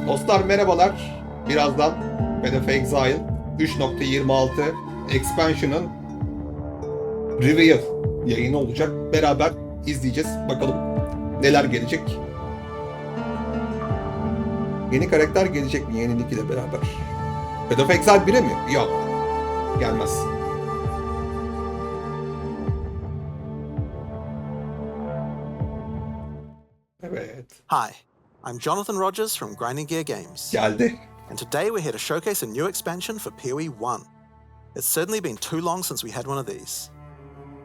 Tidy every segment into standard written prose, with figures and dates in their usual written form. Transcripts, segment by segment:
Dostlar merhabalar. Birazdan Exile 3.26 Expansion'ın Reveal yayını olacak. Beraber izleyeceğiz. Bakalım neler gelecek. Yeni karakter gelecek mi Yenilik ile beraber? Exile 1'e mi? Yok. Gelmez. Evet. Hi, I'm Jonathan Rogers from Grinding Gear Games. Geldi. And today we're here to showcase a new expansion for PoE 1. It's certainly been too long since we had one of these.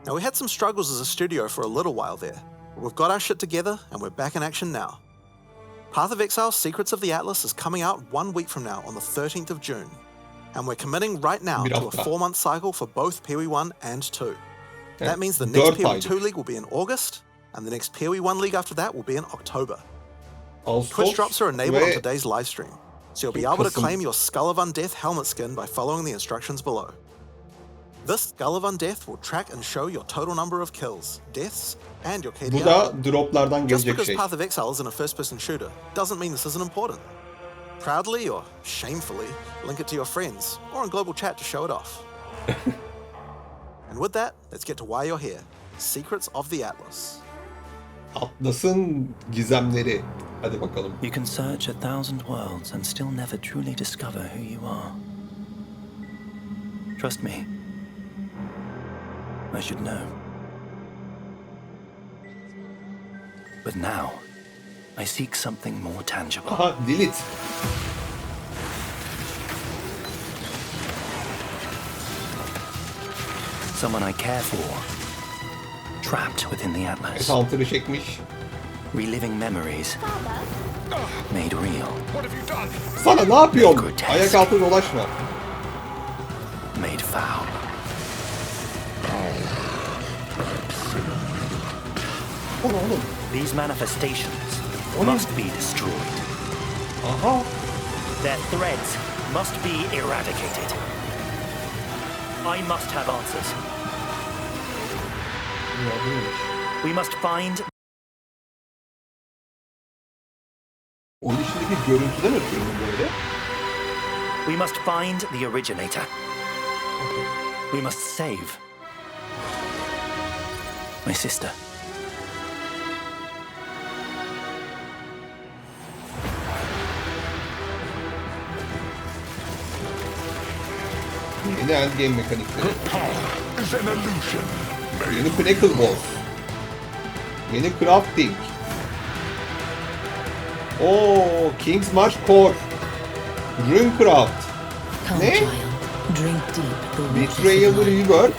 Now we had some struggles as a studio for a little while there, but we've got our shit together and we're back in action now. Path of Exile Secrets of the Atlas is coming out 1 week from now on the 13th of June. And we're committing right now to a 4-month cycle for both PoE 1 and 2. That means the next PoE 2 League will be in August, and the next PoE 1 League after that will be in October. Twitch drops are enabled on today's live stream, so you'll be able to claim your Skull of Undeath helmet skin by following the instructions below. This Skull of Undeath will track and show your total number of kills, deaths, and your KDA. Bu da droplardan Just gelecek because şey. Path of Exile isn't a first-person shooter doesn't mean this isn't important. Proudly or shamefully, link it to your friends or in global chat to show it off. And with that, let's get to why you're here. Secrets of the Atlas. Atlas'ın gizemleri. Hadi bakalım. You can search 1,000 worlds and still never truly discover who you are. Trust me. I should know. But now, I seek something more tangible. Aha, delete. Someone I care for. Trapped within the Atlas. Counter'ı çekmiş. Reliving memories. Made real. Sana ne yapıyorsun? Ayak altı dolaşma. Made foul. Oğlum. These manifestations must be destroyed. Aha. Their threads must be eradicated. I must have answers. We must find... Onun içindeki görüntüden ötürü böyle. We must find the originator. We must save my sister. Yeni endgame mekanikleri. Yeni Pinnacle Boss. Yeni Crafting. Oo, King's March Core. Runecraft. Ne? Betrayel Rework.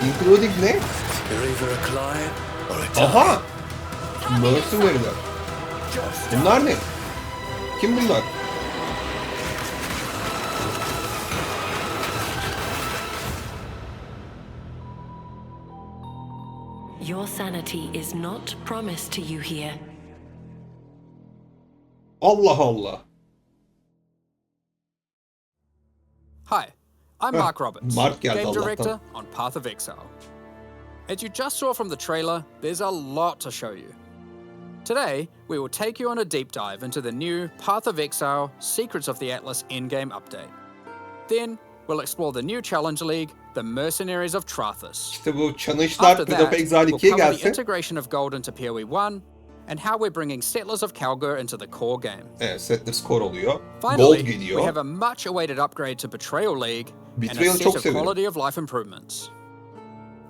Including ne? Aha! Mercenary'ler. Bunlar ne? Kim bunlar? Your sanity is not promised to you here. Allah Allah. Hi, I'm Mark Roberts, Mark geldi Game Allah'tan. Director on Path of Exile. As you just saw from the trailer, there's a lot to show you. Today, we will take you on a deep dive into the new Path of Exile Secrets of the Atlas in-game update. Then, we'll explore the new Challenge League, the Mercenaries of Trathus. İşte bu Çanışlar After Path of that, Exile we'll 2'ye cover the gelse. integration of gold into PoE 1, and how we're bringing Settlers of Kalguur into the core game. Evet, Settlers Core oluyor. Gold Finally, we geliyor. have a much-awaited upgrade to Betrayel League and a Betrayel'i set çok of seviyorum. quality of life improvements.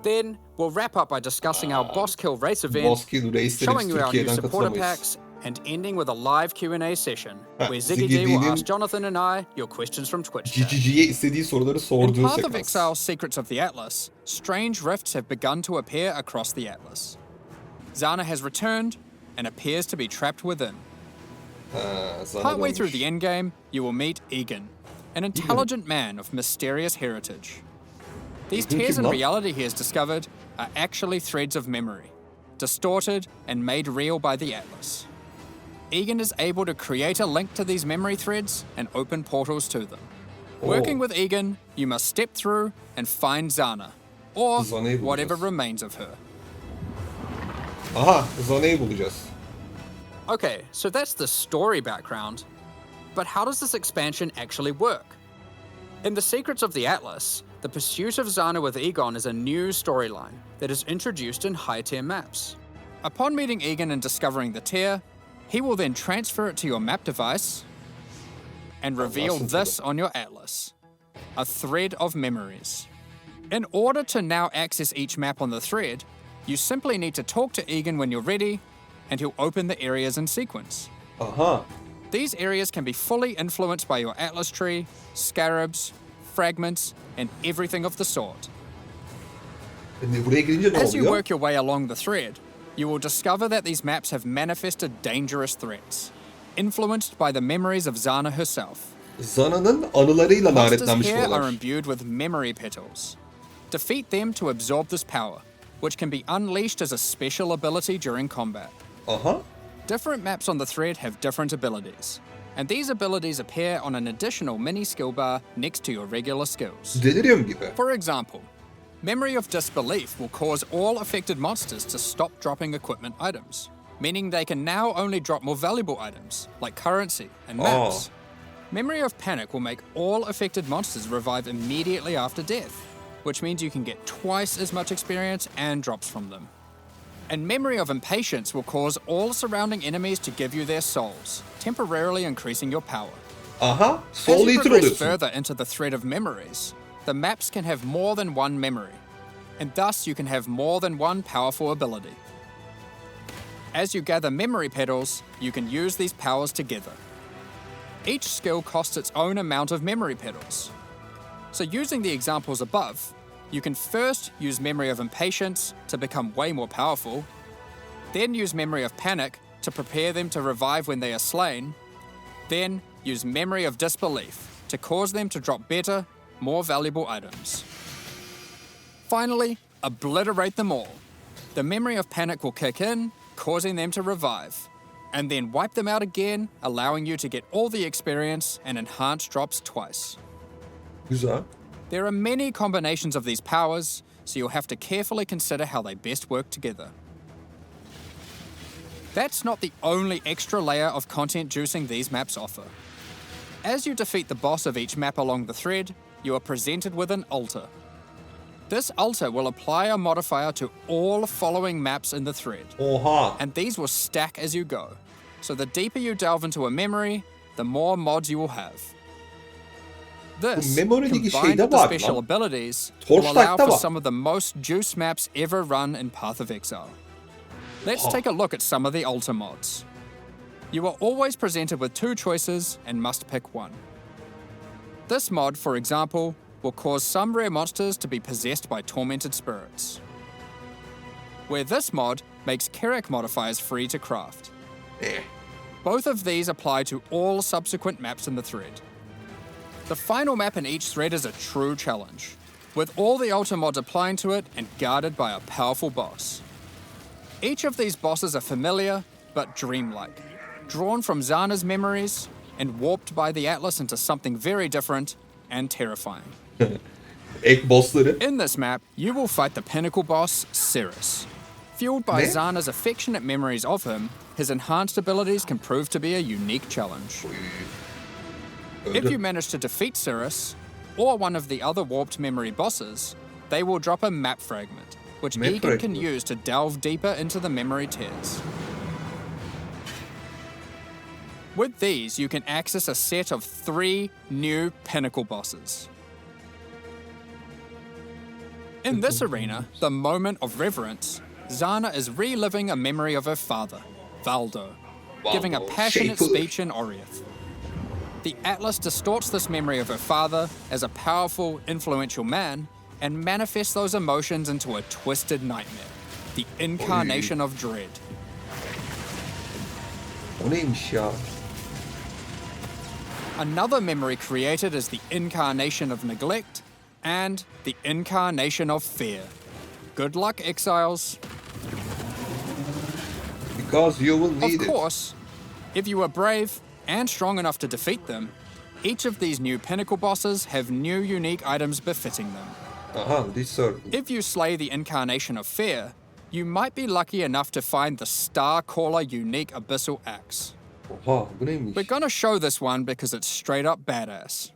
Then, we'll wrap up by discussing our Boss Kill race event, Boss Kill race'leri showing biz you our new Türkiye'den supporter katılamayız. packs, and ending with a live Q&A session, where Ziggy Ziggy D will D'nin ask Jonathan and I your questions from Twitch chat. GGG'ye istediği soruları In sorduğu Path of sekans. Exile Secrets of the Atlas, strange rifts have begun to appear across the Atlas. Zana has returned and appears to be trapped within. Sana Partway dönmüş. through the endgame, you will meet Egan, an intelligent man of mysterious heritage. These Egan tears kim in lan? reality he has discovered are actually threads of memory, distorted and made real by the Atlas. Egan is able to create a link to these memory threads and open portals to them. Working with Egan, you must step through and find Zana, or Zana'yı whatever bulacağız. remains of her. Aha, Zana'yı bulacağız. Okay, so that's the story background. But how does this expansion actually work? In the Secrets of the Atlas, the pursuit of Zana with Egon is a new storyline that is introduced in high-tier maps. Upon meeting Egon and discovering the tier, he will then transfer it to your map device and reveal this on your atlas, a thread of memories. In order to now access each map on the thread, you simply need to talk to Egon when you're ready, and he'll open the areas in sequence. These areas can be fully influenced by your atlas tree, scarabs, fragments, and everything of the sort. Buraya girince ne As you oluyor? work your way along the thread, you will discover that these maps have manifested dangerous threats, influenced by the memories of Zana herself. Zana'nın anılarıyla Monsters lanetlenmiş here are buralar. imbued with memory petals. Defeat them to absorb this power, which can be unleashed as a special ability during combat. Aha. Different maps on the thread have different abilities, and these abilities appear on an additional mini skill bar next to your regular skills. Deliriyorum gibi. For example, Memory of Disbelief will cause all affected monsters to stop dropping equipment items, meaning they can now only drop more valuable items, like currency and maps. Memory of Panic will make all affected monsters revive immediately after death, which means you can get twice as much experience and drops from them. And Memory of Impatience will cause all surrounding enemies to give you their souls, temporarily increasing your power. Aha. As Soul you Eater progress oluyorsun. further into the thread of memories, the maps can have more than one memory, and thus you can have more than one powerful ability. As you gather memory petals, you can use these powers together. Each skill costs its own amount of memory petals. So using the examples above, you can first use Memory of Impatience to become way more powerful, then use Memory of Panic to prepare them to revive when they are slain, then use Memory of Disbelief to cause them to drop better, more valuable items. Finally, obliterate them all. The Memory of Panic will kick in, causing them to revive, and then wipe them out again, allowing you to get all the experience and enhanced drops twice. Güzel. There are many combinations of these powers, so you'll have to carefully consider how they best work together. That's not the only extra layer of content juicing these maps offer. As you defeat the boss of each map along the thread, you are presented with an altar. This altar will apply a modifier to all following maps in the thread, Oha. and these will stack as you go. So the deeper you delve into a memory, the more mods you will have. This, memory'deki combined şeyde with the var special lan. abilities, will allow Torchlight'ta for var. some of the most juice maps ever run in Path of Exile. Let's take a look at some of the altar mods. You are always presented with two choices and must pick one. This mod, for example, will cause some rare monsters to be possessed by tormented spirits, where this mod makes Karak modifiers free to craft. Both of these apply to all subsequent maps in the thread. The final map in each thread is a true challenge, with all the altar mods applying to it and guarded by a powerful boss. Each of these bosses are familiar, but dreamlike, drawn from Zana's memories and warped by the Atlas into something very different and terrifying. Ek bossları. In this map, you will fight the pinnacle boss, Cirrus. Fueled by Ne? Zana's affectionate memories of him, his enhanced abilities can prove to be a unique challenge. If you manage to defeat Cirrus, or one of the other warped memory bosses, they will drop a map fragment, which Map Egan can fragment. use to delve deeper into the memory tiers. With these, you can access a set of 3 new pinnacle bosses. In this arena, the Moment of Reverence, Zana is reliving a memory of her father, Valdo, giving a Valdo, passionate Shaper. speech in Oriath. The Atlas distorts this memory of her father as a powerful, influential man and manifests those emotions into a twisted nightmare, the incarnation of dread. O neymiş ya? Another memory created is the incarnation of neglect and the incarnation of fear. Good luck, exiles. Because you will Of need it. course, if you are brave and strong enough to defeat them, each of these new pinnacle bosses have new unique items befitting them. Aha, this circle. If you slay the incarnation of fear, you might be lucky enough to find the Star Caller unique abyssal axe. Oha bu neymiş? We're gonna show this one because it's straight up badass.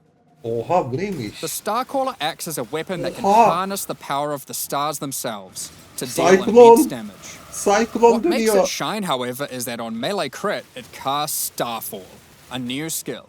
Oha bu neymiş? The Star Caller axe is a weapon that can Oha! harness the power of the stars themselves to deal Cyclone! immense damage. Cyclone What makes it dönüyor. shine, however, is that on melee crit, it casts Starfall, a new skill.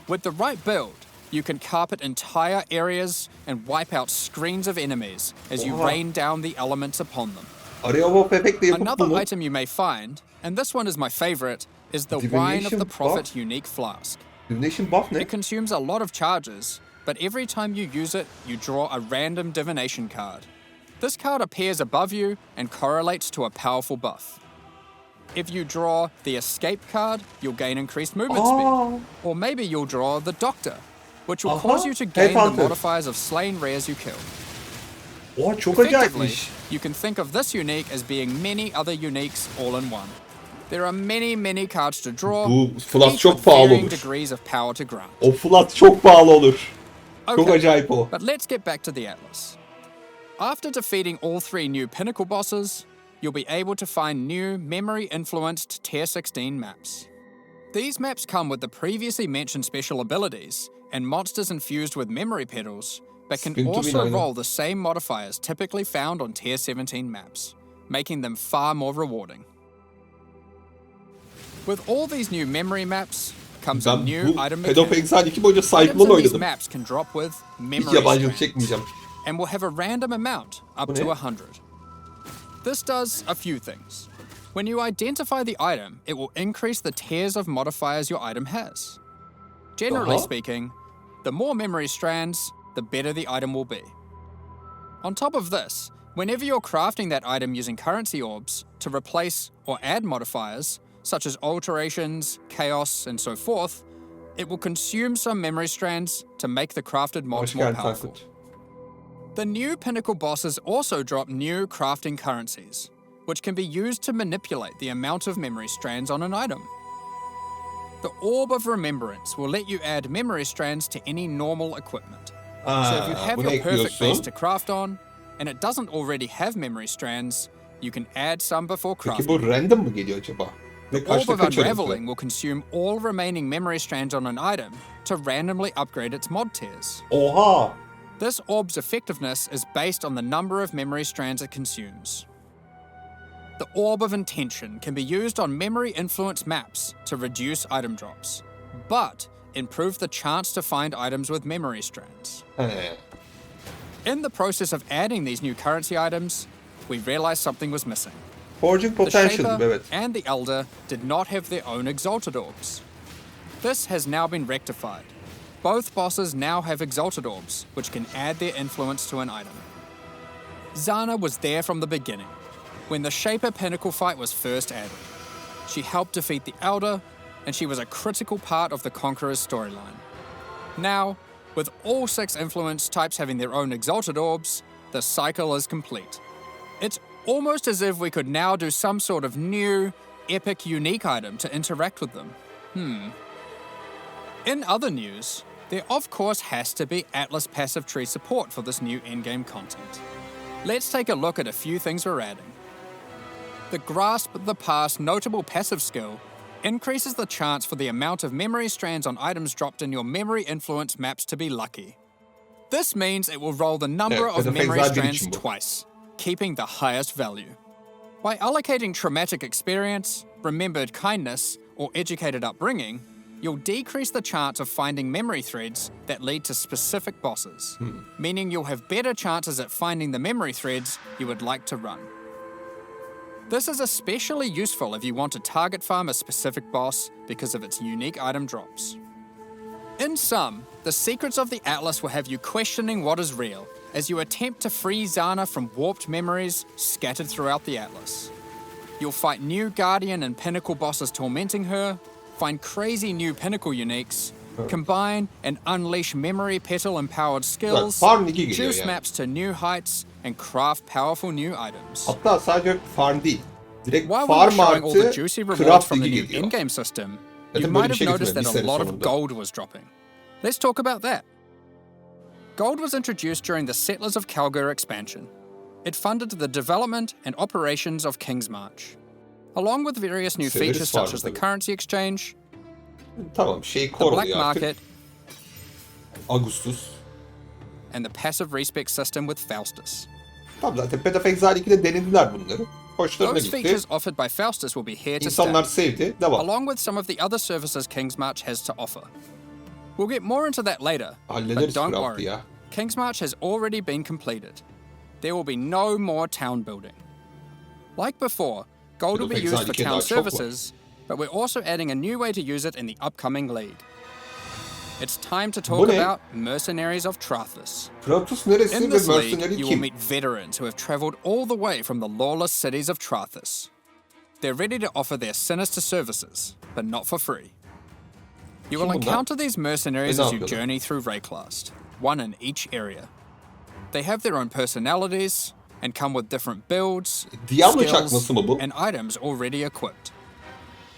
With the right build, you can carpet entire areas and wipe out screens of enemies as you Oha. rain down the elements upon them. Araya hop efekt de yapıp Another bunu. item you may find, and this one is my favorite, is the Wine of Divination the Prophet buff? unique flask. Divination buff ne? It consumes a lot of charges, but every time you use it, you draw a random divination card. This card appears above you and correlates to a powerful buff. If you draw the Escape card, you'll gain increased movement speed. Or maybe you'll draw the Doctor, which will cause you to gain the Headhunter. modifiers of slain rares you kill. Oha çok Effectively, acayipmiş. you can think of this unique as being many other uniques all in one. There are many cards to draw, Bu flask each çok with pahalı varying olur. degrees of power to grant. O flat çok pahalı olur. Çok acayip o. But let's get back to the Atlas. After defeating all 3 new pinnacle bosses, you'll be able to find new memory-influenced Tier 16 maps. These maps come with the previously mentioned special abilities and monsters infused with memory petals, but can Sıkıntı also bile roll the same modifiers typically found on Tier 17 maps, making them far more rewarding. With all these new memory maps comes a Ben new bu item Head of mechanic. Exile 2 boyunca Items Cyclone in these oynadım. maps can drop with Hiç memory yabancılık strands, çekmeyeceğim. and will have a random amount up Bu to ne? 100. This does a few things. When you identify the item, it will increase the tiers of modifiers your item has. Generally speaking, the more memory strands, the better the item will be. On top of this, whenever you're crafting that item using currency orbs to replace or add modifiers, such as alterations, chaos, and so forth, it will consume some memory strands to make the crafted mods Hoş more geldin powerful. Tankut. The new pinnacle bosses also drop new crafting currencies, which can be used to manipulate the amount of memory strands on an item. The Orb of Remembrance will let you add memory strands to any normal equipment. So if you have bunu your perfect base ekliyorsun. to craft on, and it doesn't already have memory strands, you can add some before Peki crafting. bu random mı geliyor acaba? Ve Orb kaçta of kaç Unraveling will consume all remaining memory strands on an item to randomly upgrade its mod tiers. Oha! This orb's effectiveness is based on the number of memory strands it consumes. The Orb of Intention can be used on memory influence maps to reduce item drops, but improve the chance to find items with memory strands. He. In the process of adding these new currency items, we realized something was missing. Forging The potential Shaper evet. and the Elder did not have their own Exalted Orbs. This has now been rectified. Both bosses now have Exalted Orbs, which can add their influence to an item. Zana was there from the beginning, when the Shaper Pinnacle fight was first added. She helped defeat the Elder, and she was a critical part of the Conqueror's storyline. Now, with all 6 influence types having their own Exalted Orbs, the cycle is complete. It's almost as if we could now do some sort of new, epic, unique item to interact with them. In other news, there of course has to be Atlas passive tree support for this new endgame content. Let's take a look at a few things we're adding. The Grasp the Past notable passive skill increases the chance for the amount of memory strands on items dropped in your memory influence maps to be lucky. This means it will roll the number Evet, of Betrayel memory bir strands için bu. twice, keeping the highest value. By allocating traumatic experience, remembered kindness, or educated upbringing, you'll decrease the chance of finding memory threads that lead to specific bosses, meaning you'll have better chances at finding the memory threads you would like to run. This is especially useful if you want to target farm a specific boss because of its unique item drops. In sum, the secrets of the Atlas will have you questioning what is real as you attempt to free Zana from warped memories scattered throughout the Atlas. You'll fight new Guardian and Pinnacle bosses tormenting her, find crazy new Pinnacle uniques, combine and unleash memory petal-empowered skills, Farm 2 geliyor juice yani. maps to new heights, and craft powerful new items. Hatta sadece farm değil. Direkt While we were farm showing all the artı juicy rewards craft from the ligi new geliyor. in-game system, you Zaten böyle might bir have şey noticed that getirdiler a lot of sonunda. gold was dropping. Let's talk about that. Gold was introduced during the Settlers of Kalguur expansion. It funded the development and operations of King's March, along with various new Severiz features such as the tabii. currency exchange, Tamam şeyi the black koruluyor artık. market, Augustus. and the passive respec system with Faustus. Tamam zaten Path of Exile 2'de denediler bunları. Hoşlarına Those gitti. features offered by Faustus will be here to İnsanlar stay, sevdi. Devam. along with some of the other services King's March has to offer. We'll get more into that later, but Hallederiz don't craft'ı worry. ya. King's March has already been completed. There will be no more town building. Like before, gold will be used for Exile 2'de town daha çok var. services, but we're also adding a new way to use it in the upcoming league. It's time to talk Bu ne? about Mercenaries of Trathus. Kratos neresi In ve this league, Mercenary you will kim? meet veterans who have traveled all the way from the lawless cities of Trathus. They're ready to offer their sinister services, but not for free. You will Kim bunlar? encounter these mercenaries Ne as you yapıyorlar? journey through Rayclast, one in each area. They have their own personalities and come with different builds, Diablo skills, çakması mı bu? and items already equipped.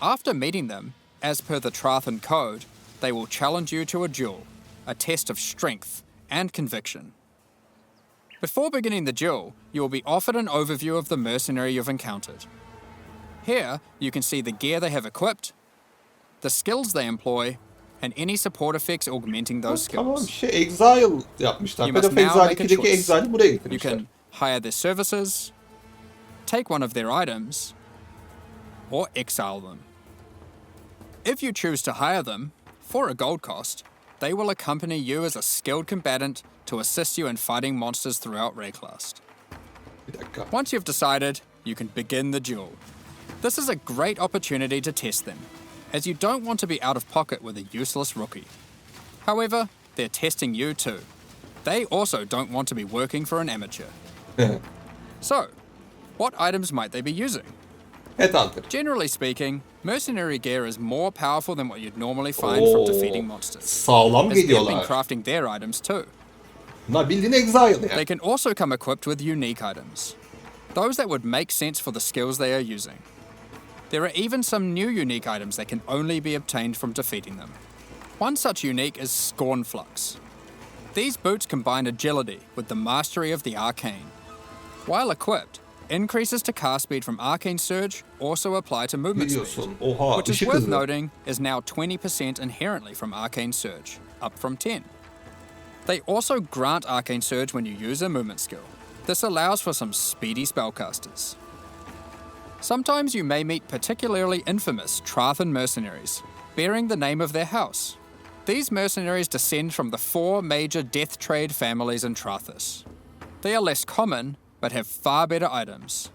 After meeting them, as per the Trathan code, they will challenge you to a duel, a test of strength and conviction. Before beginning the duel, you will be offered an overview of the mercenary you've encountered. Here, you can see the gear they have equipped, the skills they employ, and any support effects augmenting those Tamam skills. Exile yapmışlar. You Path must of now Exile make a 2'deki choice. Exile'i buraya You getirmişler. can hire their services, take one of their items, or exile them. If you choose to hire them, for a gold cost, they will accompany you as a skilled combatant to assist you in fighting monsters throughout Rayclast. Bir dakika. Once you've decided, you can begin the duel. This is a great opportunity to test them, as you don't want to be out of pocket with a useless rookie. However, they're testing you too. They also don't want to be working for an amateur. So, what items might they be using? Headhunter. Generally speaking, mercenary gear is more powerful than what you'd normally find from defeating monsters, Sağlam as they've been geliyorlar. crafting their items too. Bunlar bildiğin Exile They yani. can also come equipped with unique items, those that would make sense for the skills they are using. There are even some new unique items that can only be obtained from defeating them. One such unique is Scornflux. These boots combine agility with the mastery of the arcane. While equipped, increases to cast speed from Arcane Surge also apply to movement speed, Biliyorsun. Oha which is ışık worth hızı. noting is now 20% inherently from Arcane Surge, up from 10. They also grant Arcane Surge when you use a movement skill. This allows for some speedy spellcasters. Sometimes you may meet particularly infamous Trathan mercenaries, bearing the name of their house. These mercenaries descend from the 4 major death trade families in Trathus. They are less common, but have far better items.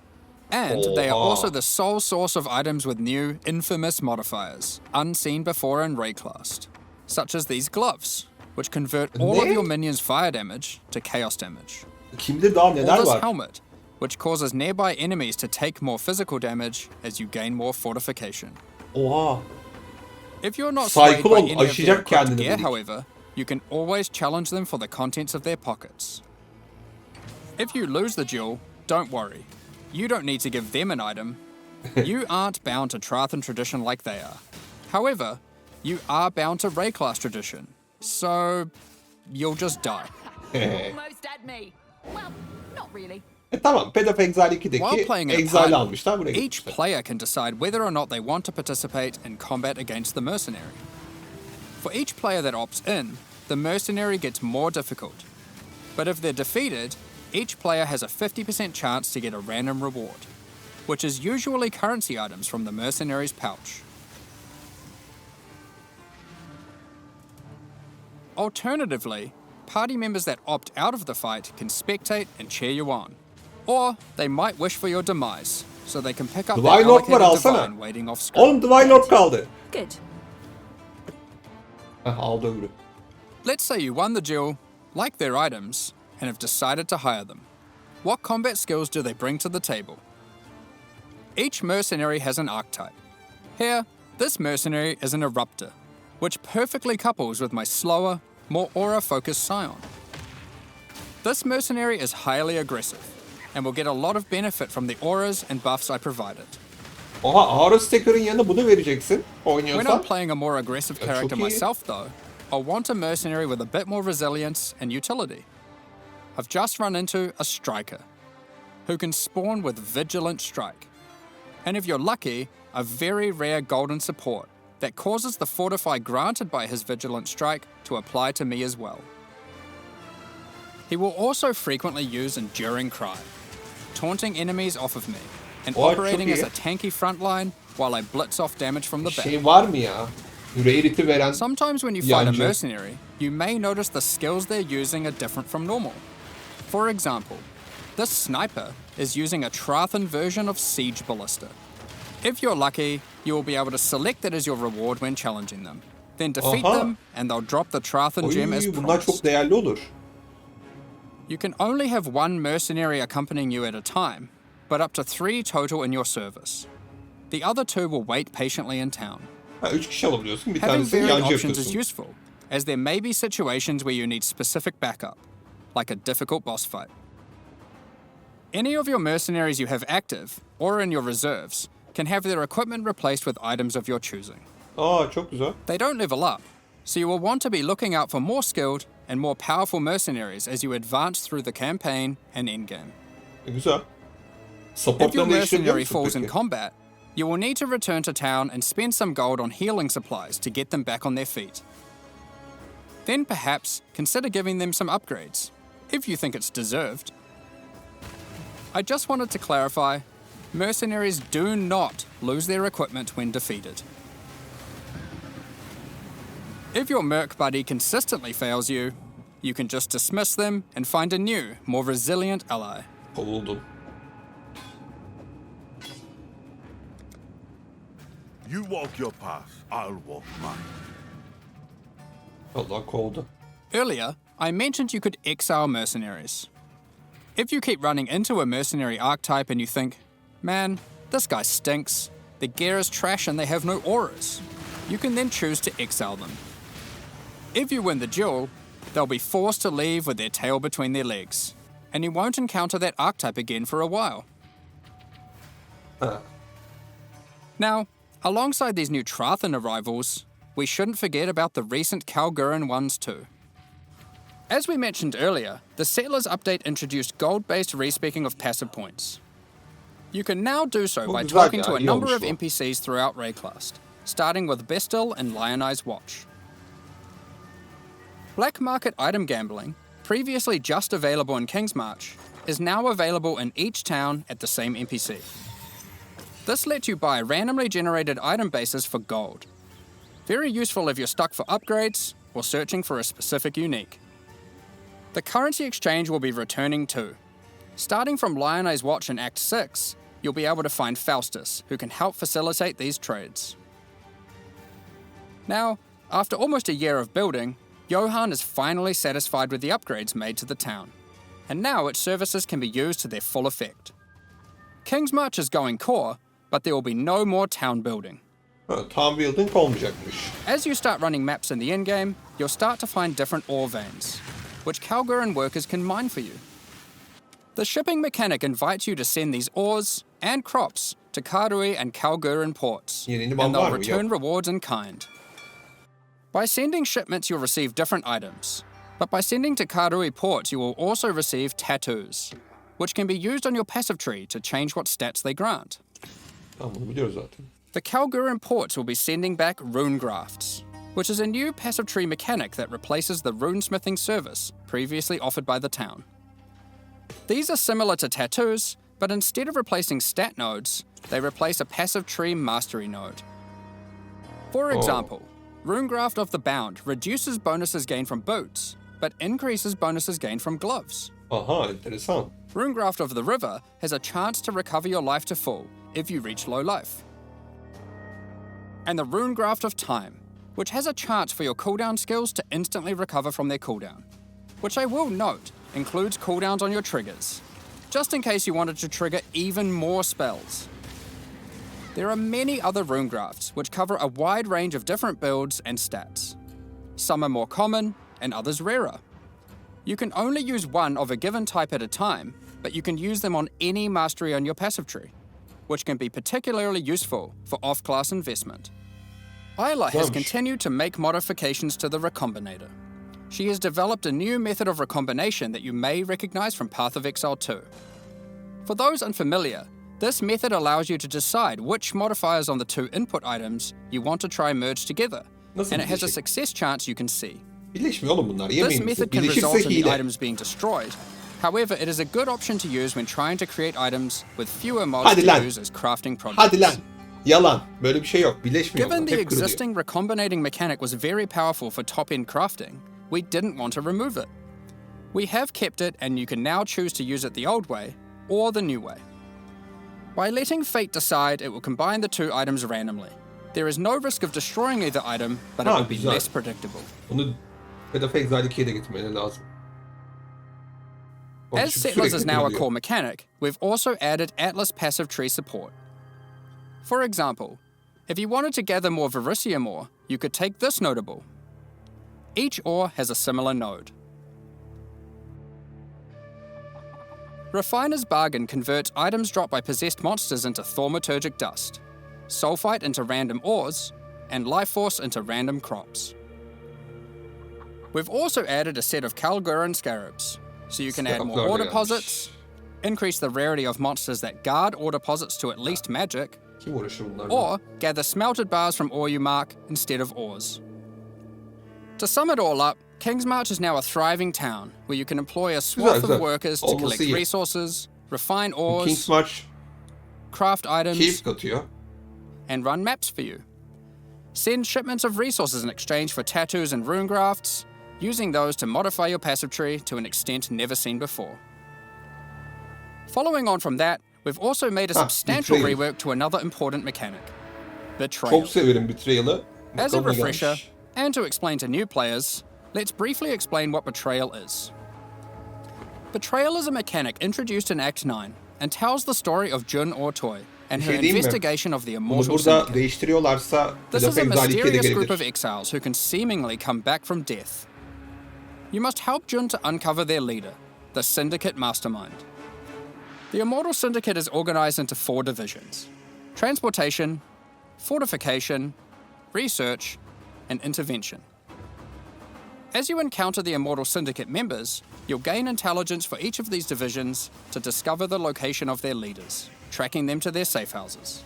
And they are also the sole source of items with new, infamous modifiers, unseen before in Rayclast, such as these gloves, which convert all of Ne? your minions' fire damage to chaos damage. Kim bilir daha Or neler this var. helmet, which causes nearby enemies to take more physical damage as you gain more fortification. Oha. If you're not swayed by Cyclone any of their aşacak equipped kendini gear, dedik. however, you can always challenge them for the contents of their pockets. If you lose the duel, don't worry. You don't need to give them an item. You aren't bound to Trathan tradition like they are. However, you are bound to Rayclast tradition, so you'll just die. Almost had me. Well, not really. Tamam. Path of Exile While 2'deki playing in a Exile party, almışlar buraya each getirmişler. player can decide whether or not they want to participate in combat against the mercenary. For each player that opts in, the mercenary gets more difficult. But if they're defeated, each player has a 50% chance to get a random reward, which is usually currency items from the mercenary's pouch. Alternatively, party members that opt out of the fight can spectate and cheer you on. Or they might wish for your demise, so they can pick up their Divine Lord var allocated alsana. divine waiting off screen. Oğlum Divine Lord kaldı. Good. Heh, aldı öbürü. Let's say you won the duel, like their items, and have decided to hire them. What combat skills do they bring to the table? Each mercenary has an archetype. Here, this mercenary is an eruptor, which perfectly couples with my slower, more aura-focused scion. This mercenary is highly aggressive, and will get a lot of benefit from the auras and buffs I provided. Oha Aura Stacker'ın yanında bunu vereceksin When oynuyorsan. I'm playing a more aggressive character çok iyi. myself, though, I'll want a mercenary with a bit more resilience and utility. I've just run into a striker. who can spawn with Vigilant Strike. And if you're lucky, a very rare golden support that causes the fortify granted by his Vigilant Strike to apply to me as well. He will also frequently use Enduring Cry, taunting enemies off of me, and Oh, operating çok as iyi. a tanky frontline while I blitz off damage from the back. Şey var mı ya? Rarity veren Sometimes when you fight a yancı. mercenary, you may notice the skills they're using are different from normal. For example, this sniper is using a Trathan version of Siege Ballista. If you're lucky, you will be able to select it as your reward when challenging them. Then defeat Aha. them, and they'll drop the Trathan gem as Oy, bunlar promised. çok değerli olur. You can only have one mercenary accompanying you at a time, but up to 3 total in your service. The other 2 will wait patiently in town. Ha, 3 kişi alabiliyorsun. Bir Having tanesini varied yancı options is yapıyorsun. useful, as there may be situations where you need specific backup, like a difficult boss fight. Any of your mercenaries you have active, or in your reserves, can have their equipment replaced with items of your choosing. Aa, çok güzel. They don't level up, so you will want to be looking out for more skilled and more powerful mercenaries as you advance through the campaign and endgame. Güzel. If your Supportlarını değiştirebiliyor mercenary musun falls in peki? combat, you will need to return to town and spend some gold on healing supplies to get them back on their feet. Then perhaps consider giving them some upgrades, if you think it's deserved. I just wanted to clarify, mercenaries do not lose their equipment when defeated. If your merc buddy consistently fails you, you can just dismiss them and find a new, more resilient ally. Kovuldum. You walk your path, I'll walk mine. Allah kovdu. Earlier, I mentioned you could exile mercenaries. If you keep running into a mercenary archetype and you think, man, this guy stinks, their gear is trash and they have no auras, you can then choose to exile them. If you win the duel, they'll be forced to leave with their tail between their legs, and you won't encounter that archetype again for a while. Now, alongside these new Trathan arrivals, we shouldn't forget about the recent Kalguuran ones too. As we mentioned earlier, the Settlers update introduced gold-based respeccing of passive points. You can now do so by güzel talking ya, to a iyi number olmuş of bu. NPCs throughout Rayclast, starting with Bestel and Lionized Watch. Black market item gambling, previously just available in Kingsmarch, is now available in each town at the same NPC. This lets you buy randomly generated item bases for gold. Very useful if you're stuck for upgrades or searching for a specific unique. The currency exchange will be returning too. Starting from Lionized Watch in Act 6, you'll be able to find Faustus, who can help facilitate these trades. Now, after almost a year of building, Johan is finally satisfied with the upgrades made to the town, and now its services can be used to their full effect. Kingsmarch is going core, but there will be no more town building. Ha, town building olmayacakmış. As you start running maps in the endgame, you'll start to find different ore veins, which Kalguuran workers can mine for you. The shipping mechanic invites you to send these ores and crops to Karui and Kalguuran ports, Yeni and liman they'll var mı? return Yok. rewards in kind. By sending shipments, you'll receive different items, but by sending to Karui ports, you will also receive tattoos, which can be used on your passive tree to change what stats they grant. Tamam, bunu biliyoruz zaten. The Kalguuran ports will be sending back rune grafts, which is a new passive tree mechanic that replaces the runesmithing service previously offered by the town. These are similar to tattoos, but instead of replacing stat nodes, they replace a passive tree mastery node. For example, Runegraft of the Bound reduces bonuses gained from boots, but increases bonuses gained from gloves. Aha, enteresan. Runegraft of the River has a chance to recover your life to full if you reach low life. And the Runegraft of Time, which has a chance for your cooldown skills to instantly recover from their cooldown, which I will note includes cooldowns on your triggers, just in case you wanted to trigger even more spells. There are many other Runegrafts which cover a wide range of different builds and stats. Some are more common and others rarer. You can only use one of a given type at a time, but you can use them on any mastery on your passive tree, which can be particularly useful for off-class investment. Isla has Gosh. continued to make modifications to the Recombinator. She has developed a new method of recombination that you may recognize from Path of Exile 2. For those unfamiliar, this method allows you to decide which modifiers on the two input items you want to try merge together, Nasıl and it has a birleşik? success chance you can see. Birleşmiyor oğlum bunlar. This Yemeyin. method can Birleşirse result in the hile. items being destroyed. However, it is a good option to use when trying to create items with fewer mods Hadi to lan. use as crafting projects. Hadi lan. Yalan. Böyle bir şey yok. Birleşmiyor Given bunlar. the Hep kırılıyor. existing recombinating mechanic was very powerful for top-end crafting, we didn't want to remove it. We have kept it, and you can now choose to use it the old way or the new way. By letting fate decide, it will combine the two items randomly. There is no risk of destroying either item, but it Ha, will be güzel. less predictable. Bunu Path of Exile 2'ye de getirmeleri lazım. Bak, As çünkü Settlers sürekli is now a kırılıyor. core mechanic, we've also added Atlas passive tree support. For example, if you wanted to gather more Verisium ore, you could take this notable. Each ore has a similar node. Refiner's Bargain converts items dropped by possessed monsters into thaumaturgic dust, sulfite into random ores, and life force into random crops. We've also added a set of Kalguur and scarabs, so you can add more Scarablar ore da deposits, increase the rarity of monsters that guard ore deposits to at least magic, Kim uğraşır bunlarla? or gather smelted bars from ore you mark instead of ores. To sum it all up, Kingsmarch is now a thriving town where you can employ a swath güzel. of workers to Olması collect iyi. resources, refine ores, Kingsmarch craft items, keyif katıyor. and run maps for you. Send shipments of resources in exchange for tattoos and rune grafts, using those to modify your passive tree to an extent never seen before. Following on from that, we've also made a substantial Betrayel. rework to another important mechanic, Betrayel. Çok severim Betrayel'ı. As a Bakalım ne refresher, gelmiş. and to explain to new players, let's briefly explain what Betrayel is. Betrayel is a mechanic introduced in Act 9 and tells the story of Jun Ortoy and her Şey diyeyim mi? investigation of the Bunu Immortal burada Syndicate. değiştiriyorlarsa This Path is of a Exile 2'ye de mysterious group of gelebilir. exiles who can seemingly come back from death. You must help Jun to uncover their leader, the Syndicate Mastermind. The Immortal Syndicate is organized into 4 divisions: transportation, fortification, research, and intervention. As you encounter the Immortal Syndicate members, you'll gain intelligence for each of these divisions to discover the location of their leaders, tracking them to their safe houses.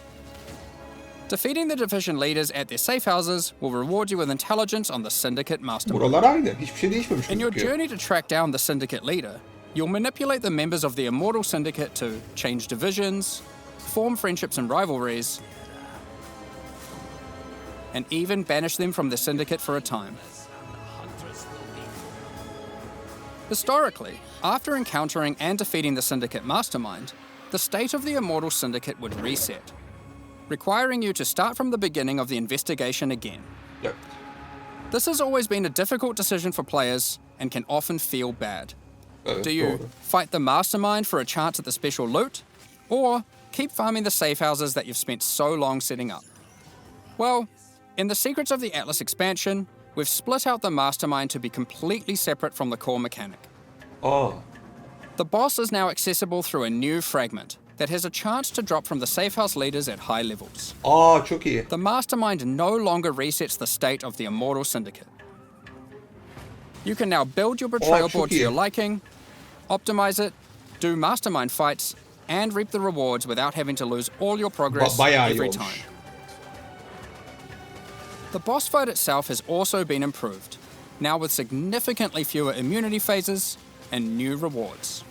Defeating the division leaders at their safe houses will reward you with intelligence on the Syndicate Mastermind. Buralar aynı. Hiçbir şey değişmemiş In your gözüküyor. journey to track down the Syndicate leader, you'll manipulate the members of the Immortal Syndicate to change divisions, form friendships and rivalries, and even banish them from the Syndicate for a time. Historically, after encountering and defeating the Syndicate Mastermind, the state of the Immortal Syndicate would reset, requiring you to start from the beginning of the investigation again. Evet. This has always been a difficult decision for players and can often feel bad. Evet, Do you doğru. fight the Mastermind for a chance at the special loot, or keep farming the safe houses that you've spent so long setting up? Well, in the Secrets of the Atlas expansion, we've split out the Mastermind to be completely separate from the core mechanic. Aa, The boss is now accessible through a new fragment that has a chance to drop from the safe house leaders at high levels. çok iyi. The Mastermind no longer resets the state of the Immortal Syndicate. You can now build your Betrayal çok board to iyi. your liking, optimize it, do Mastermind fights, and reap the rewards without having to lose all your progress Bayağı iyi every olmuş. time. The boss fight itself has also been improved, now with significantly fewer immunity phases and new rewards.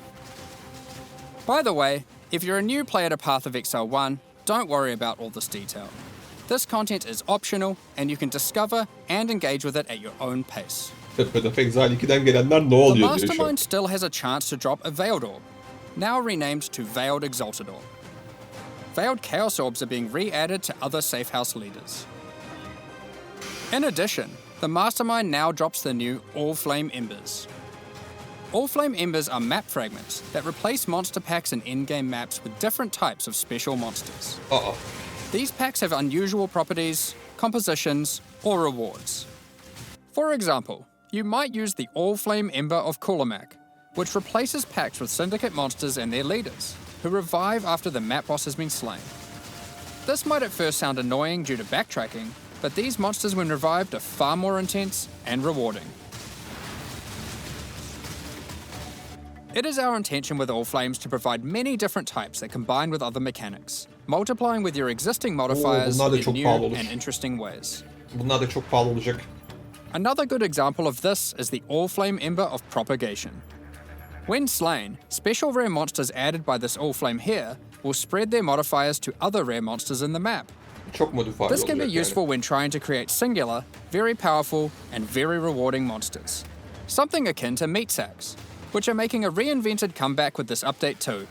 By the way, if you're a new player to Path of Exile 1, don't worry about all this detail. This content is optional, and you can discover and engage with it at your own pace. Path of Exile 2'den gelenler ne The oluyor diyor şu an. Mastermind still has a chance to drop a Veiled Orb, now renamed to Veiled Exalted Orb. Veiled Chaos Orbs are being re-added to other safe house leaders. In addition, the Mastermind now drops the new All Flame Embers. All Flame Embers are map fragments that replace monster packs in in-game maps with different types of special monsters. Aa, These packs have unusual properties, compositions, or rewards. For example, you might use the All Flame Ember of Kulamak, which replaces packs with Syndicate monsters and their leaders, who revive after the map boss has been slain. This might at first sound annoying due to backtracking, but these monsters when revived are far more intense and rewarding. It is our intention with All Flames to provide many different types that combine with other mechanics, multiplying with your existing modifiers bunlar da in çok new pahalı olur. and interesting ways. Bunlar da çok pahalı olacak. Another good example of this is the All Flame Ember of Propagation. When slain, special rare monsters added by this All Flame here will spread their modifiers to other rare monsters in the map. Çok modifiye This can be olacak useful when trying to create singular, very powerful, and very rewarding monsters. Something akin to meat sacks, which are making a reinvented comeback with this update too.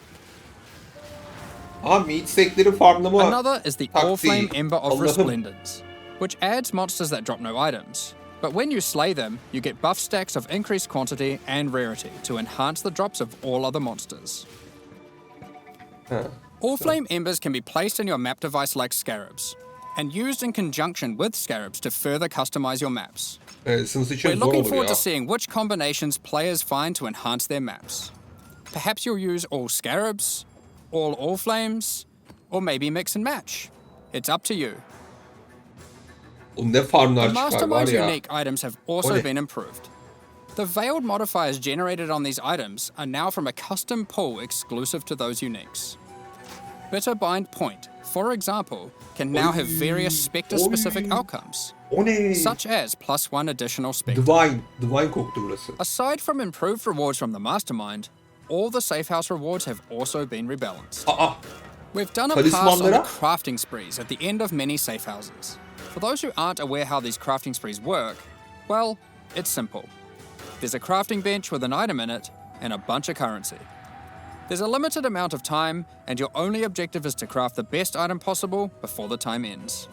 Aa, meat stack'leri farmlama Another is the All Flame taktiği. Ember of Allah'ım. Resplendence, which adds monsters that drop no items. But when you slay them, you get buff stacks of increased quantity and rarity to enhance the drops of all other monsters. All Flame Embers can be placed in your map device like scarabs, and used in conjunction with scarabs to further customize your maps. Sınıf için We're zor looking olur forward ya. to seeing which combinations players find to enhance their maps. Perhaps you'll use all scarabs, all flames, or maybe mix and match. It's up to you. O ne farmlar The çıkar var Mastermind's ya. unique items have also Oley. been improved. The veiled modifiers generated on these items are now from a custom pool exclusive to those uniques. Bitterbind Point, for example, can now have various Spectre-specific outcomes, O ne? such as +1 additional Spectre. Divine koktu burası. Aside from improved rewards from the Mastermind, all the safe house rewards have also been rebalanced. Aa, We've done a pass on the Talismanlara? crafting sprees at the end of many safe houses. For those who aren't aware how these crafting sprees work, well, it's simple. There's a crafting bench with an item in it and a bunch of currency. There's a limited amount of time, and your only objective is to craft the best item possible before the time ends.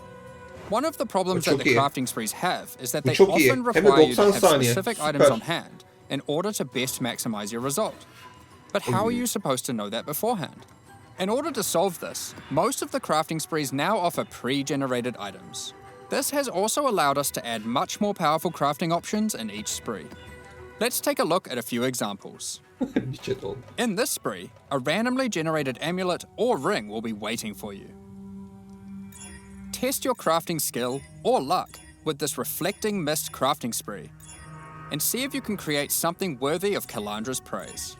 One of the problems that çok the iyi. crafting sprees have is that they çok iyi. often Hem de require you to 90 have saniye. specific Süper. items on hand in order to best maximize your result. But how are you supposed to know that beforehand? In order to solve this, most of the crafting sprees now offer pre-generated items. This has also allowed us to add much more powerful crafting options in each spree. Let's take a look at a few examples. Bir chat oldu. In this spree, a randomly generated amulet or ring will be waiting for you. Test your crafting skill or luck with this Reflecting Mist crafting spree, and see if you can create something worthy of Kalandra's praise.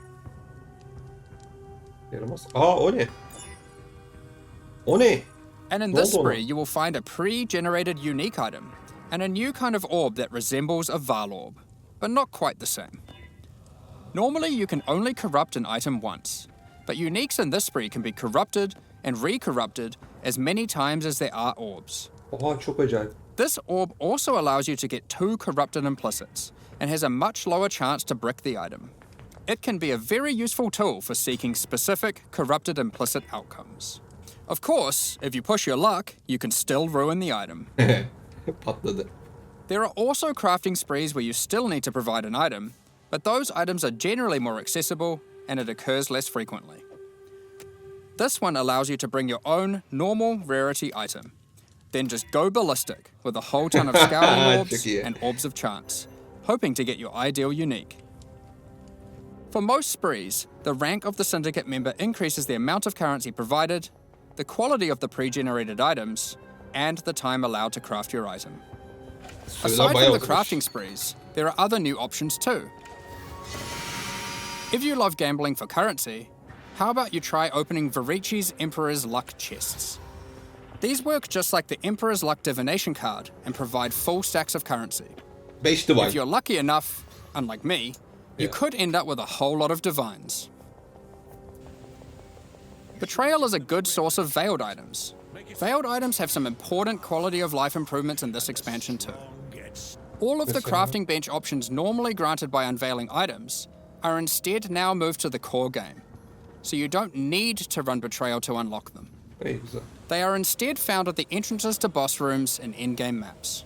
Yaramaz. Aa, o ne? O ne? And in Ne this oldu ona? spree, you will find a pre-generated unique item, and a new kind of orb that resembles a Val orb, but not quite the same. Normally, you can only corrupt an item once, but uniques in this spree can be corrupted and re-corrupted as many times as there are orbs. Oha, çok acayip. This orb also allows you to get 2 corrupted implicits, and has a much lower chance to brick the item. It can be a very useful tool for seeking specific corrupted implicit outcomes. Of course, if you push your luck, you can still ruin the item. Patladı. There are also crafting sprees where you still need to provide an item, but those items are generally more accessible and it occurs less frequently. This one allows you to bring your own normal rarity item, then just go ballistic with a whole ton of scouting orbs Çok iyi. and orbs of chance, hoping to get your ideal unique. For most sprees, the rank of the syndicate member increases the amount of currency provided, the quality of the pre-generated items, and the time allowed to craft your item. Süreler Aside bayağı from the uzamış. crafting sprees, there are other new options too. If you love gambling for currency, how about you try opening Varici's Emperor's Luck chests? These work just like the Emperor's Luck divination card and provide full stacks of currency. 5 divine. If you're lucky enough, unlike me, you could end up with a whole lot of divines. Betrayel is a good source of veiled items. Veiled items have some important quality of life improvements in this expansion too. All of the crafting bench options normally granted by unveiling items are instead now moved to the core game, so you don't need to run Betrayel to unlock them. İyi, güzel. They are instead found at the entrances to boss rooms and in-game maps.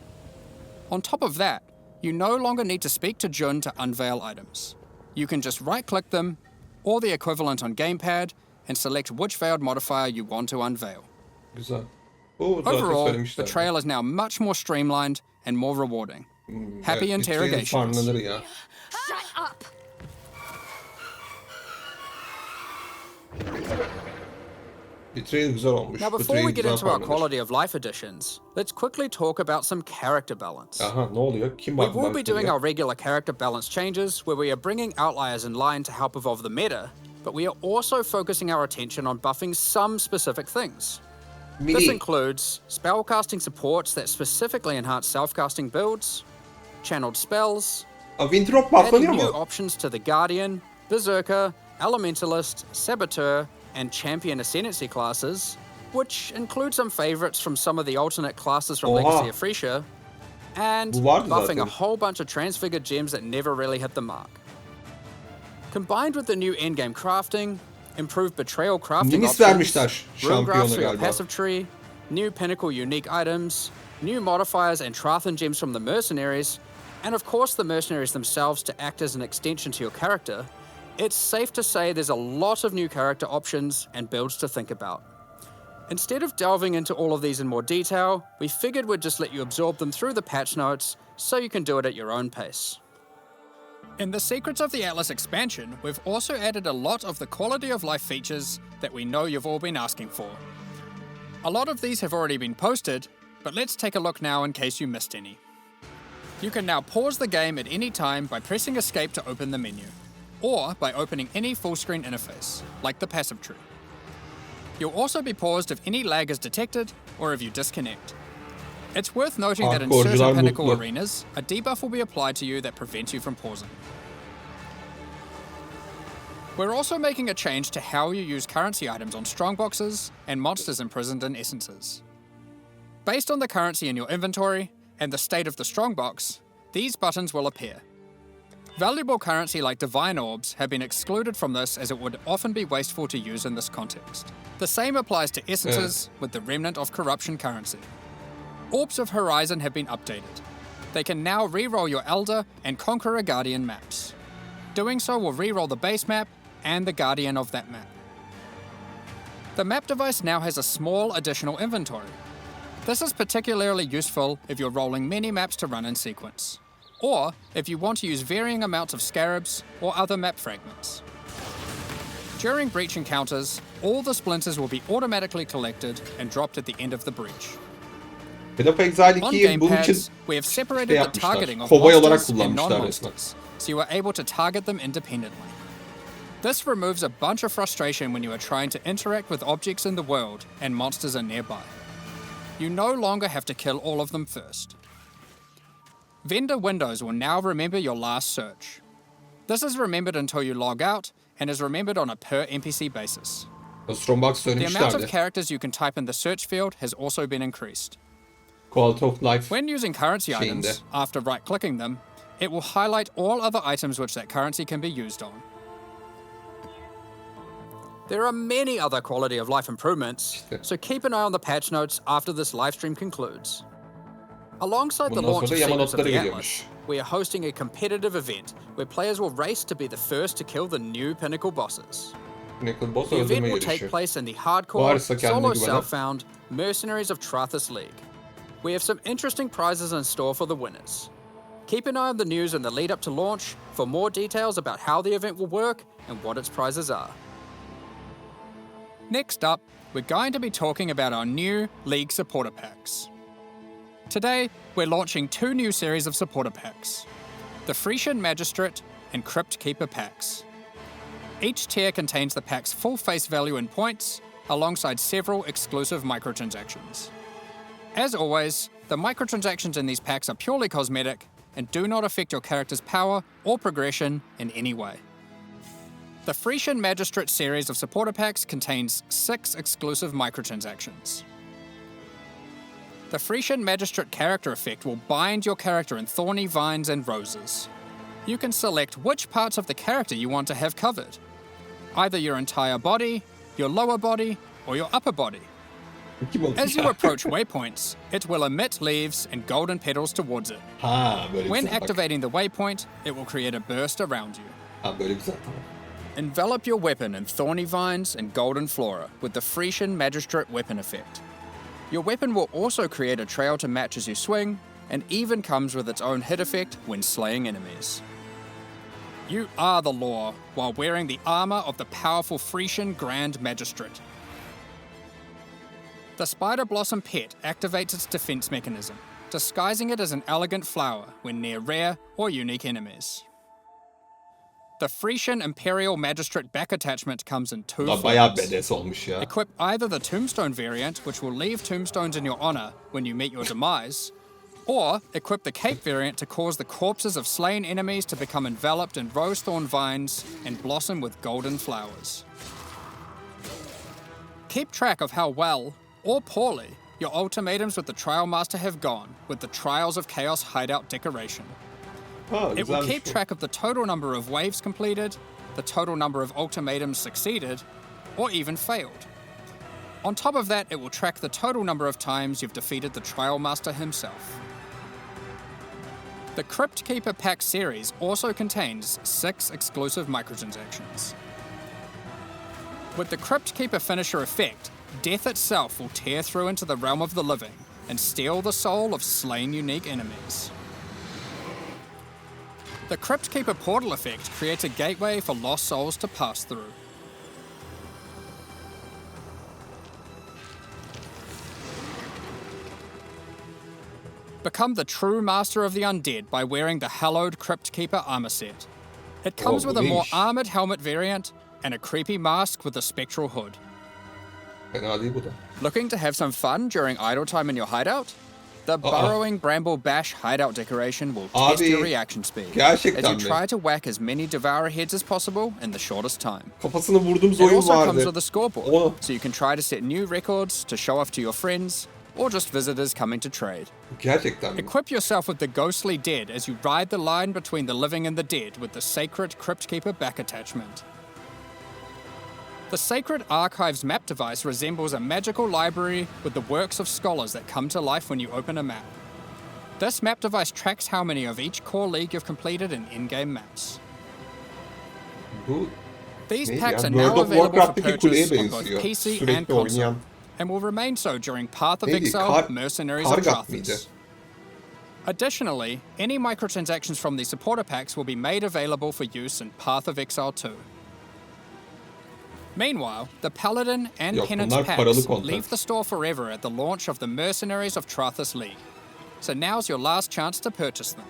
On top of that, you no longer need to speak to Jun to unveil items. You can just right-click them, or the equivalent on gamepad, and select which veiled modifier you want to unveil. Güzel. Oo, zaten Overall, söylemişler. Betrayel is now much more streamlined and more rewarding. Happy Evet, interrogations. farmlanır ya. Shut up! Betrayel güzel olmuş. Now, before Betrayel we get güzel into our puanlanır. quality of life additions, let's quickly talk about some character balance. Aha, ne oluyor? Kim We var? will be doing our regular character balance changes where we are bringing outliers in line to help evolve the meta, but we are also focusing our attention on buffing some specific things. This Mini. includes spellcasting supports that specifically enhance self-casting builds, channeled spells, Winthrop adding bufflanıyor new mu? options to the Guardian, Berserker, Elementalist, Saboteur, and Champion Ascendancy classes, which include some favorites from some of the alternate classes from Oha. Legacy of Freesia, and Bu vardı buffing zaten. a whole bunch of transfigured gems that never really hit the mark. Combined with the new endgame crafting, improved Betrayal crafting Nimis options, vermişler rune graphs şampiyonu for your galiba. passive tree, new pinnacle unique items, new modifiers and Trathan gems from the Mercenaries, and of course the Mercenaries themselves to act as an extension to your character, it's safe to say there's a lot of new character options and builds to think about. Instead of delving into all of these in more detail, we figured we'd just let you absorb them through the patch notes so you can do it at your own pace. In the Secrets of the Atlas expansion, we've also added a lot of the quality of life features that we know you've all been asking for. A lot of these have already been posted, but let's take a look now in case you missed any. You can now pause the game at any time by pressing escape to open the menu, or by opening any full-screen interface, like the passive tree. You'll also be paused if any lag is detected or if you disconnect. It's worth noting that in Hardcore'cular certain pinnacle mutlu. arenas, a debuff will be applied to you that prevents you from pausing. We're also making a change to how you use currency items on strongboxes and monsters imprisoned in essences. Based on the currency in your inventory and the state of the strongbox, these buttons will appear. Valuable currency like divine orbs have been excluded from this as it would often be wasteful to use in this context. The same applies to essences with the remnant of corruption currency. Orbs of Horizon have been updated. They can now re-roll your Elder and Conqueror Guardian maps. Doing so will re-roll the base map and the Guardian of that map. The map device now has a small additional inventory. This is particularly useful if you're rolling many maps to run in sequence, or if you want to use varying amounts of scarabs or other map fragments. During breach encounters, all the splinters will be automatically collected and dropped at the end of the breach. Path of Exile On 2'yi bunun için gamepads, we have separated the yapmışlar. targeting of Kovay olarak monsters and kullanmışlar resmen. non-monsters, so you are able to target them independently. This removes a bunch of frustration when you are trying to interact with objects in the world and monsters are nearby. You no longer have to kill all of them first. Vendor windows will now remember your last search. This is remembered until you log out and is remembered on a per NPC basis. Strongbox The amount of dönmüşlerdi. characters you can type in the search field has also been increased. Quality of Life. When using currency items, Şeyinde. after right-clicking them, it will highlight all other items which that currency can be used on. There are many other quality of life improvements, so keep an eye on the patch notes after this livestream concludes. Alongside the Bundan launch of sonra yama Secrets of notları the geliyormuş. Atlas, we are hosting a competitive event where players will race to be the first to kill the new pinnacle bosses. Pinnacle Boss The event öldürme will take yarışı. place in the hardcore, Varsa kendine solo güvenen. self-found Mercenaries of Trathus League. We have some interesting prizes in store for the winners. Keep an eye on the news in the lead up to launch for more details about how the event will work and what its prizes are. Next up, we're going to be talking about our new League supporter packs. Today, we're launching two new series of supporter packs, the Frisian Magistrate and Crypt Keeper packs. Each tier contains the pack's full face value in points, alongside several exclusive microtransactions. As always, the microtransactions in these packs are purely cosmetic and do not affect your character's power or progression in any way. The Frisian Magistrate series of supporter packs contains 6 exclusive microtransactions. The Frisian Magistrate character effect will bind your character in thorny vines and roses. You can select which parts of the character you want to have covered. Either your entire body, your lower body, or your upper body. Kim olmuş As you ya? approach waypoints, it will emit leaves and golden petals towards it. Ha böyle When güzel bak. activating the waypoint, it will create a burst around you. Ha böyle güzel tamam. Envelop your weapon in thorny vines and golden flora with the Frisian Magistrate weapon effect. Your weapon will also create a trail to match as you swing, and even comes with its own hit effect when slaying enemies. You are the law while wearing the armor of the powerful Frisian Grand Magistrate. The Spider Blossom pet activates its defense mechanism, disguising it as an elegant flower when near rare or unique enemies. The Frisian Imperial Magistrate back attachment comes in two La bayağı forms. BDS olmuş ya. Equip either the Tombstone variant, which will leave tombstones in your honor when you meet your demise, or equip the Cape variant to cause the corpses of slain enemies to become enveloped in rose thorn vines and blossom with golden flowers. Keep track of how well, or poorly, your ultimatums with the Trial Master have gone with the Trials of Chaos hideout decoration. Ha, It will güzelmiş keep bu. track of the total number of waves completed, the total number of ultimatums succeeded, or even failed. On top of that, it will track the total number of times you've defeated the Trial Master himself. The Crypt Keeper Pack series also contains 6 exclusive microtransactions. With the Crypt Keeper finisher effect, death itself will tear through into the realm of the living and steal the soul of slain unique enemies. The Crypt Keeper portal effect creates a gateway for lost souls to pass through. Become the true master of the undead by wearing the hallowed Crypt Keeper armor set. It comes with a more iyiymiş. armored helmet variant and a creepy mask with a spectral hood. Fena değil bu da. Looking to have some fun during idle time in your hideout? The Burrowing Bramble Bash hideout decoration will test Abi, your reaction speed gerçekten as you mi? try to whack as many Devourer heads as possible in the shortest time. Kafasını vurduğumuz It oyun also comes vardı. with a scoreboard, Oh. so you can try to set new records to show off to your friends or just visitors coming to trade. Gerçekten mi? Equip yourself with the Ghostly Dead as you ride the line between the living and the dead with the Sacred Crypt Keeper back attachment. The Sacred Archives map device resembles a magical library with the works of scholars that come to life when you open a map. This map device tracks how many of each core league you've completed in in-game maps. Bu These neydi packs ya? are World now of available for Warcraft'taki kuleye purchase on both benziyor. PC and Sürekli console, oynayan. and will remain so during Path of Neydi? Exile, Mercenaries of Kargat mıydı? Trathus. Additionally, any microtransactions from these supporter packs will be made available for use in Path of Exile 2. Meanwhile, the Paladin and Yok, Penance bunlar paralı packs content. leave the store forever at the launch of the Mercenaries of Trathus League, so now's your last chance to purchase them.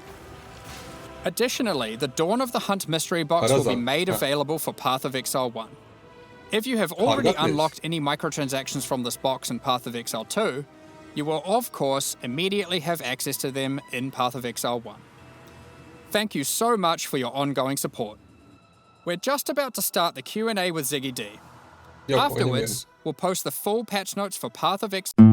Additionally, the Dawn of the Hunt mystery box will be Parazan. made Ha. available for Path of Exile 1. If you have already Kargat mıyız? unlocked any microtransactions from this box in Path of Exile 2, you will of course immediately have access to them in Path of Exile 1. Thank you so much for your ongoing support. We're just about to start the Q&A with Ziggy D. Yok, Afterwards, oynamıyorum. we'll post the full patch notes for Path of Exile.